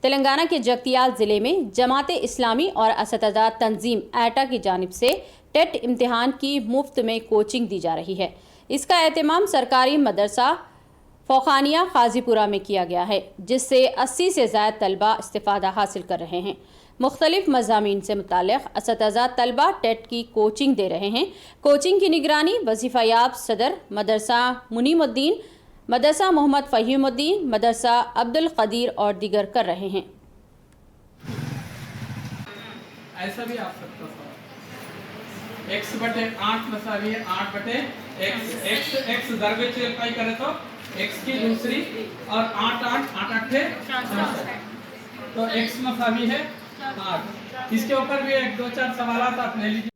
तेलंगाना के जगतियाल ज़िले में जमाते इस्लामी और असतज़ा तंजीम एटा की जानिब से टेट इम्तिहान की मुफ्त में कोचिंग दी जा रही है। इसका एहतमाम सरकारी मदरसा फ़ौखानिया खाजीपुरा में किया गया है, जिससे 80 से ज़ायद तलबा इस्तिफ़ादा हासिल कर रहे हैं। मुख्तलिफ मज़ामीन से मुताल्लिक़ असतज़ा तलबा टेट की कोचिंग दे रहे हैं। कोचिंग की निगरानी वज़ीफ़ायाब सदर मदरसा मुनीमुद्दीन, मदरसा मोहम्मद फ़हीमुद्दीन, मदरसा अब्दुल क़दीर और दीगर कर रहे हैं। ऐसा भी आ सकता था x बटे 8 मसावी है 8 बटे x दरबे चलपाई करे तो x की दूसरी और 8 8 8 8 है तो x मसावी है 8। इसके ऊपर भी एक दो चार सवाल आप ले लीजिए।